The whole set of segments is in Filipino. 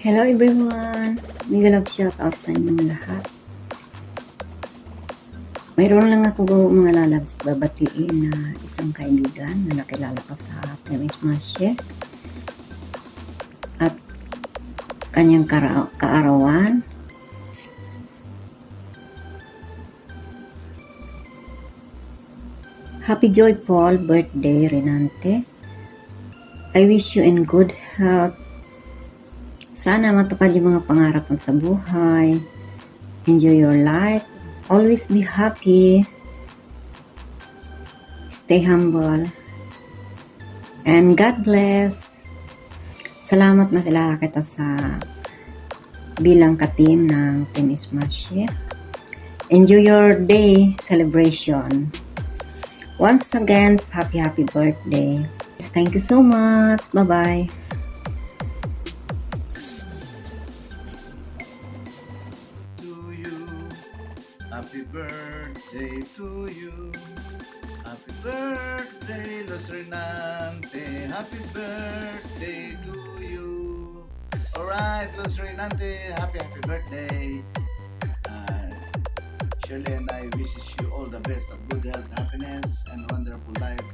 Hello everyone! Mega love shout out sa inyong lahat. Mayroon lang ako mga lalabs babatiin na isang kaibigan na nakilala ko sa Temismasye at kanyang kaarawan. Happy joyful birthday, Renante. I wish you in good health. Sana matupad yung mga pangarap mo sa buhay. Enjoy your life. Always be happy. Stay humble. And God bless. Salamat na kilala kita sa bilang ka-team ng Temismasye. Enjoy your day celebration. Once again, happy birthday. Thank you so much. Bye-bye. Happy birthday to you. Happy birthday, Los Renante. Happy birthday to you. Alright, Los Renante, happy birthday. Shirley and I wishes you all the best of good health, happiness, and wonderful life.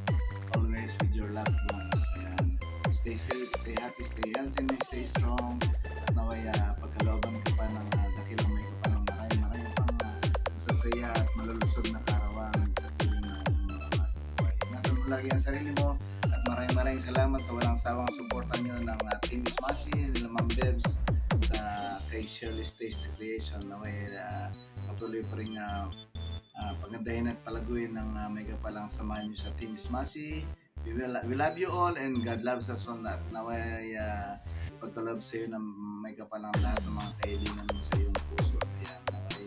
Always with your loved ones. And stay safe, stay happy, stay healthy, and stay strong. At naway pagkalooban ka pa ng dakilang may kapanong maraming pang masasaya at malulusog na karawan sa piling ng mga sa buhay. Ingatan mo lagi ang sarili mo at maraming salamat sa walang sawang suporta nyo ng Temismasye, nila Ma'am Bebs, sa kay Shirley Taste Creation. Naway patuloy pa rin pagandahin at palaguin ng may kapalang samahan nyo sa Temismasye. We love you all and God loves us all. At naway pagkalove sa iyo ng may kapalang lahat ng mga kaibigan mo sa iyong puso. Ayan, naway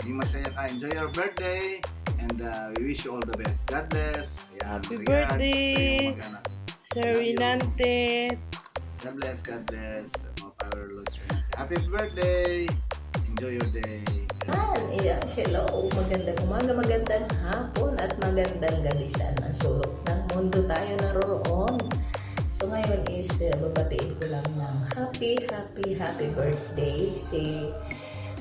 maging masaya ka. Enjoy your birthday and we wish you all the best. God bless. Ayan, Happy birthday, Sir Renante. God bless, God bless. Mga Power Lords Renante. Happy birthday. Enjoy your day. Ayan, hello, magandang umaga, magandang hapon at magandang gabi sa sulok ng mundo tayo naroon. So ngayon is babatiin ko lang ng happy birthday si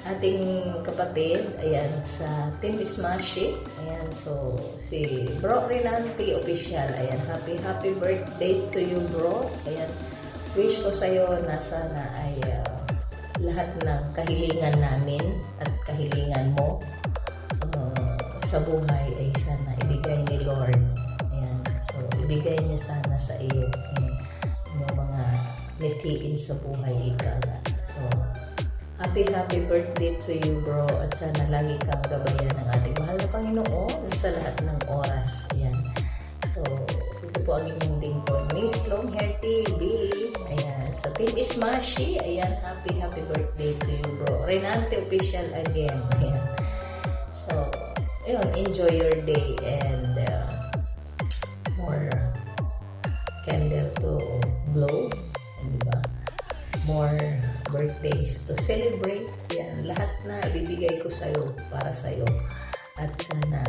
ating kapatid, ayan, sa Temismasye. Ayan, so si Bro Renante Official, ayan, happy birthday to you, bro. Ayan, wish ko sa'yo na sana ay lahat ng kahilingan namin at kahilingan mo sa buhay ay sana ibigay ni Lord. Ayan. So, ibigay niya sana sa iyo yung mga mithiin sa buhay ikaw. So, happy birthday to you, bro. At sana lagi kang gabayan ng ating mahal na Panginoon sa lahat ng oras. Ayan. So, ito po ang inyong lingkod, Miss Longhair TV. Ayan, sa Temismasye. Ayan, happy birthday to you, bro. Renante Official again. Ayan. So, ayun, enjoy your day and more candle to blow. Diba? More birthdays to celebrate. Ayan, lahat na ibibigay ko sa'yo para sa'yo. At sana,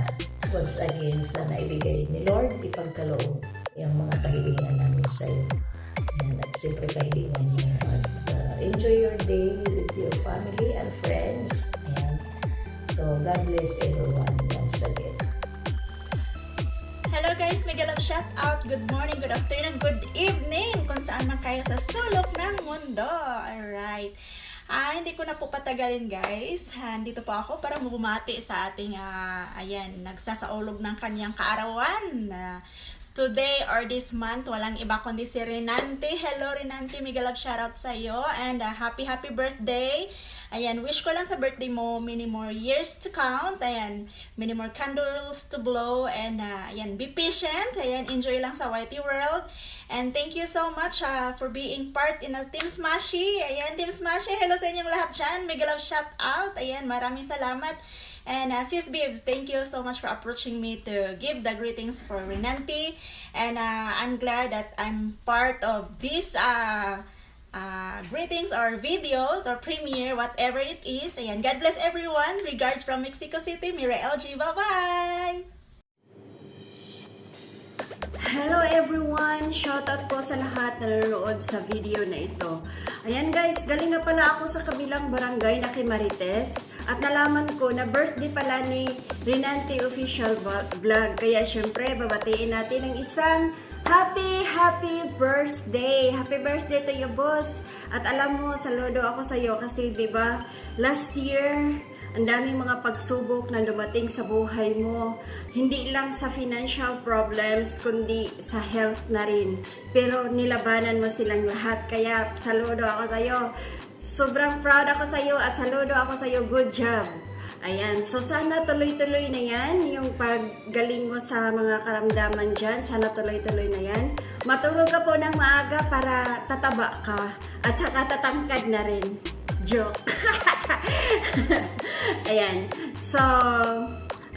once again, sana ibigay ni Lord, ipagkaloob yung mga kahilingan namin sa'yo. Ayan, at siyempre kahilingan niyo. At enjoy your day with your family and friends. Ayan. So, God bless everyone once again. Hello guys, mega love shout out. Good morning, good afternoon, good evening kung saan man kayo sa sulok ng mundo. Alright. Hindi ko na po patagalin guys. Dito po ako para bumati sa ating ayan, nagsasaulog ng kanyang kaarawan. Today or this month, walang iba kundi si Renante. Hello Renante, mega love shoutout sa iyo and happy birthday. Ayan, wish ko lang sa birthday mo many more years to count. Ayan, many more candles to blow and ayan, be patient. Ayan, enjoy lang sa YT World. And thank you so much for being part in a Temismasye. Ayan, Temismasye, hello sa inyong lahat dyan. Mega love shoutout. Ayan, maraming salamat. And Sis Bibs, thank you so much for approaching me to give the greetings for Renante. And I'm glad that I'm part of this greetings or videos or premiere, whatever it is. Ayan, God bless everyone. Regards from Mexico City, Mira LG. Bye-bye! Hello everyone! everyone! Shoutout po sa lahat na nanonood sa video na ito. Ayan guys, galing nga pala ako sa kabilang barangay na kay Marites at nalaman ko na birthday pala ni Renante Official Vlog. Kaya syempre, babatiin natin ang isang happy birthday! Happy birthday to you, boss! At alam mo, saludo ako sa iyo kasi 'di ba, last year ang daming mga pagsubok na dumating sa buhay mo. Hindi lang sa financial problems, kundi sa health na rin. Pero nilabanan mo silang lahat. Kaya saludo ako sa iyo. Sobrang proud ako sa iyo at saludo ako sa iyo. Good job! Ayan. So sana tuloy-tuloy na yan. Yung paggaling mo sa mga karamdaman dyan. Sana tuloy-tuloy na yan. Matulog ka po ng maaga para tataba ka. At saka tatangkad na rin. Joke. Ayan. So,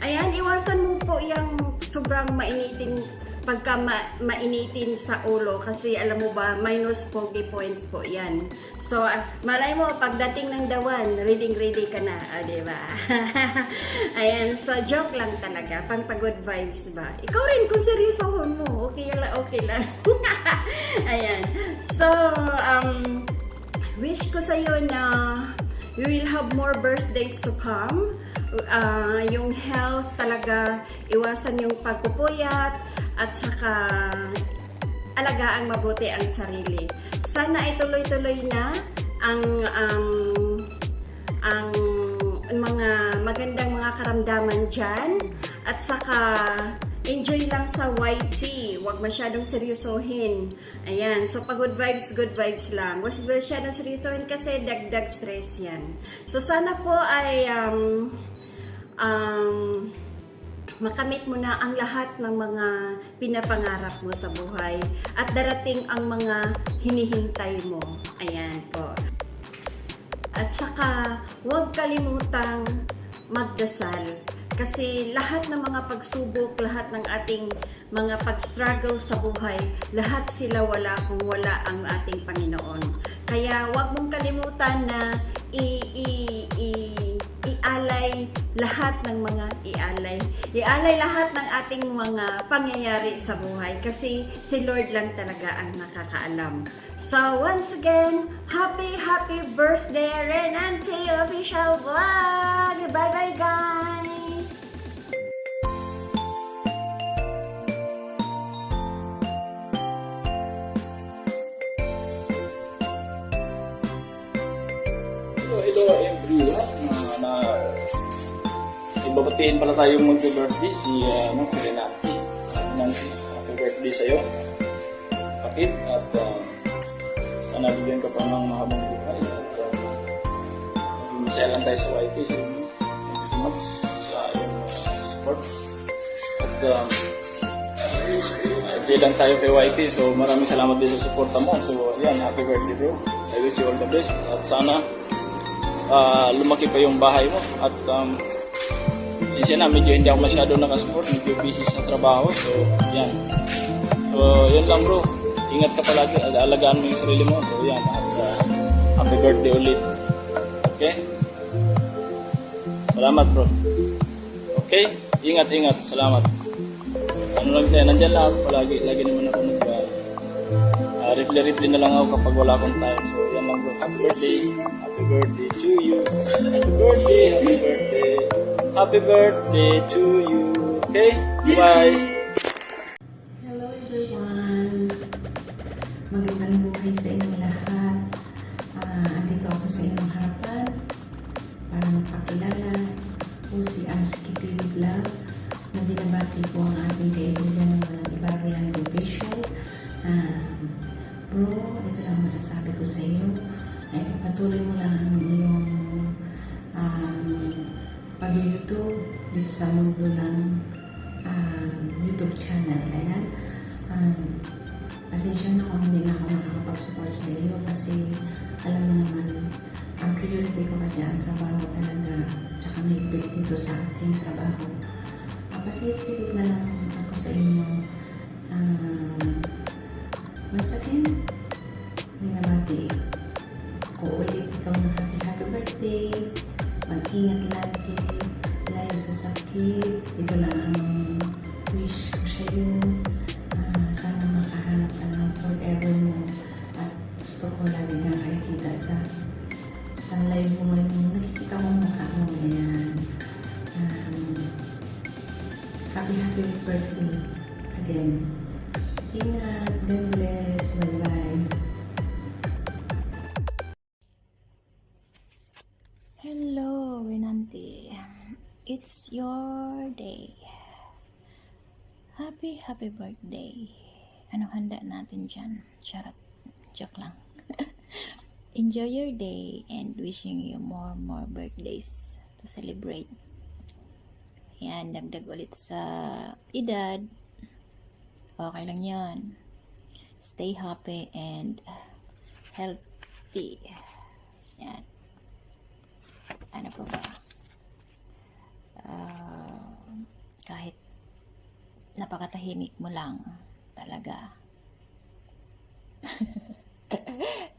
ayan, iwasan mo po yung sobrang mainitin, pagka mainitin sa ulo. Kasi alam mo ba, minus foggy points po yan. So, malay mo, pagdating ng dawan, ready ka na. Diba? Ayan, so joke lang talaga. Pang good vibes ba? Ikaw rin, kung seryosohon mo, okay lang. Ayan. So, wish ko sa'yo na you will have more birthdays to come. Yung health talaga, iwasan yung pagpupuyat at saka alagaan mabuti ang sarili. Sana ituloy-tuloy na ang mga magandang mga karamdaman dyan at saka enjoy lang sa YT. Huwag masyadong seryosohin. Ayan. So, pag good vibes lang. Huwag masyadong seryosohin kasi dagdag stress yan. So, sana po ay makamit mo na ang lahat ng mga pinapangarap mo sa buhay at darating ang mga hinihintay mo. Ayan po. At saka, huwag kalimutang magdasal. Kasi lahat ng mga pagsubok, lahat ng ating mga pag-struggle sa buhay, lahat sila wala kung wala ang ating Panginoon. Kaya huwag mong kalimutan na ialay lahat ng mga ialay lahat ng ating mga pangyayari sa buhay kasi si Lord lang talaga ang nakakaalam. So once again, happy birthday Renante Official Vlog! Bye guys! Hello everyone. Ibabatiin pala tayong mag-birthday si Renate. Happy birthday sa'yo, kapatid. At sana bigyan ka pa ng mahabang buhay. At mag-umisaya lang tayo sa YT. So, thank you so much sa iyong support. At enjoy lang tayo kay YT. So maraming salamat din sa support mo. So yan, happy birthday bro. I wish you all the best. At sana lumaki pa yung bahay mo at sinsya na medyo hindi ako masyado nakasupport, medyo busy sa trabaho, so yan. So yun lang bro, ingat ka palagi, alagaan mo yung sarili mo. So yan, at happy birthday ulit. Okay, salamat bro. Okay, ingat, salamat. Ano lang tayo, nandyan lang ako palagi, lagi naman ako reply na lang ako kapag wala akong time. So yan lang bro, happy birthday to you, happy birthday to you. Okay, bye. Hello everyone! Magandang buhay sa inyong lahat. Andito ako sa inyong harapan para magpakilala po si Aski TV Vlog na binabati po ang ating kaibigan ng walang iba, Renante Official. Bro, ito lang masasabi ko sa iyo. Ay patuloy mo lang ang iyong pag-YouTube dito sa mundo ng YouTube channel. Ayan. Pasensya na kung hindi na ako makakapag-support sa iyo kasi alam mo naman, ang priority ko kasi ang trabaho talaga tsaka may break dito sa aking trabaho. Pasilip-silip na lang ako sa inyo. Once again, binabati ko ulit ikaw ng happy birthday. Mag-ingat lagi, layo sa sakit. Ito lang ang wish ko sa iyo. Sana makahanap natin. Ingat. God bless. Bye-bye. Hello, Renante. It's your day. Happy birthday. Ano handa natin dyan? Charot. Joke lang. Enjoy your day and wishing you more birthdays to celebrate. Yan, dagdag ulit sa edad. Okay lang yan. Stay happy and healthy. Yan. Ano pa ba? Kahit napakatahimik mo lang talaga.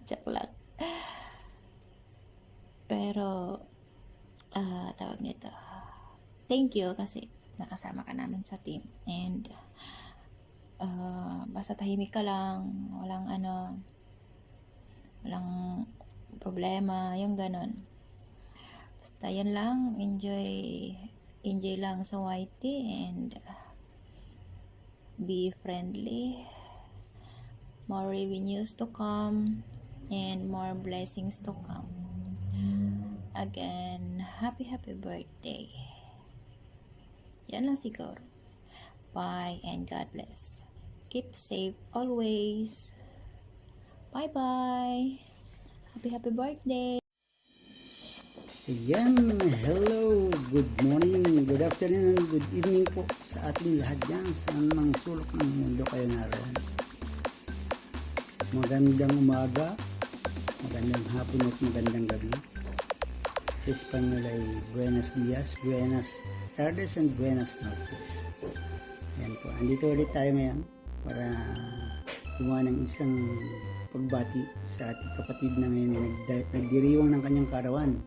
Joke lang. Pero tawag nito, thank you kasi nakasama ka namin sa team and basta tahimik ka lang, walang problema, yung ganon. Basta yan lang, enjoy lang sa YT and be friendly. More revenues to come and more blessings to come. Again, happy birthday. Yan lang siguro. Bye and God bless. Keep safe always. Bye. Happy birthday. Ayan, hello, good morning, good afternoon, and good evening po sa ating lahat dyan sa mga sulok ng mundo kayo naroon. Magandang umaga, magandang hapon at magandang gabi. Sa Espanyol ay buenos dias, buenas tardes, and buenas noches. Ayan po, andito ulit tayo ngayon para gumawa ng isang pagbati sa ating kapatid na ngayon ay nagdiriwang ng kanyang karawan.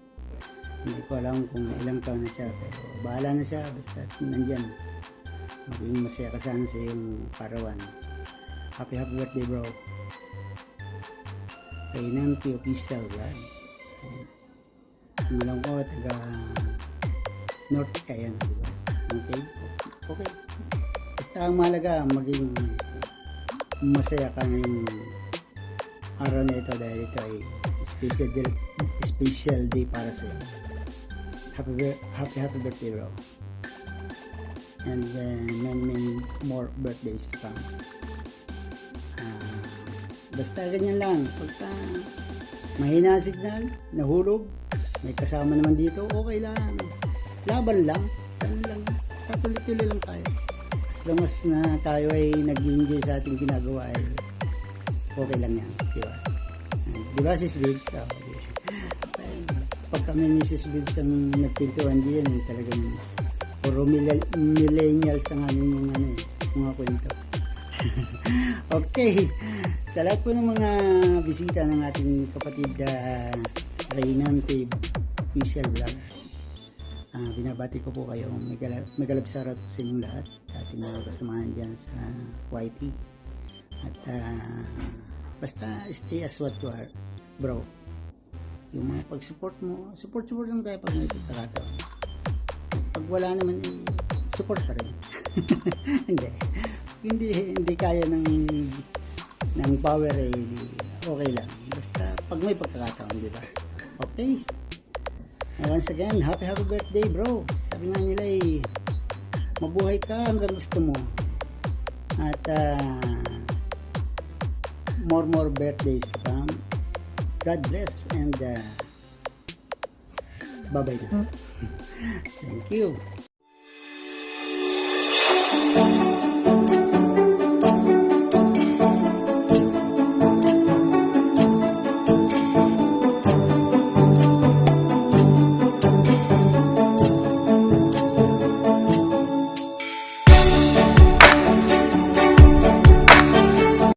Hindi ko alam kung ilang taon na siya, pero bahala na siya, basta nandyan. Maging masaya ka sana sa iyong karawan. Happy birthday, bro. Renante Official Vlog. Ang alam ko, taga North kaya na, diba? Okay. Basta ang mahalaga, maging masaya ka ngayong araw na ito dahil ito ay special day para sa iyo. Happy birthday, bro. And many more birthdays to come. Basta ganyan lang. Pagka mahina signal, nahulog, may kasama naman dito, okay lang. Laban lang. Ganun lang. Basta tuloy-tuloy lang tayo. As long as na tayo ay nag-enjoy sa ating ginagawa ay okay lang yan. Diba? Diba sis Bibs? Pag kami ni sis Bibs ang nagpintuan diyan, talagang puro millennials ang aming mga kwento. Okay, sa lahat po ng mga bisita ng ating kapatid Renante Official Vlog, binabati ko po kayo, magalabsarap sa inyong lahat, sa ating mga kasamahan dyan sa YT. At basta stay as what you are, bro. Yung mga pag-support mo, support lang tayo pag may pagkakataon. Pag wala naman, support pa rin. hindi kaya ng power okay lang. Basta pag may pagkakataon, di ba? Okay. Once again, happy birthday, bro. Sabi nga nila mabuhay ka hanggang gusto mo. At more birthdays to come. God bless and bye-bye na. Thank you.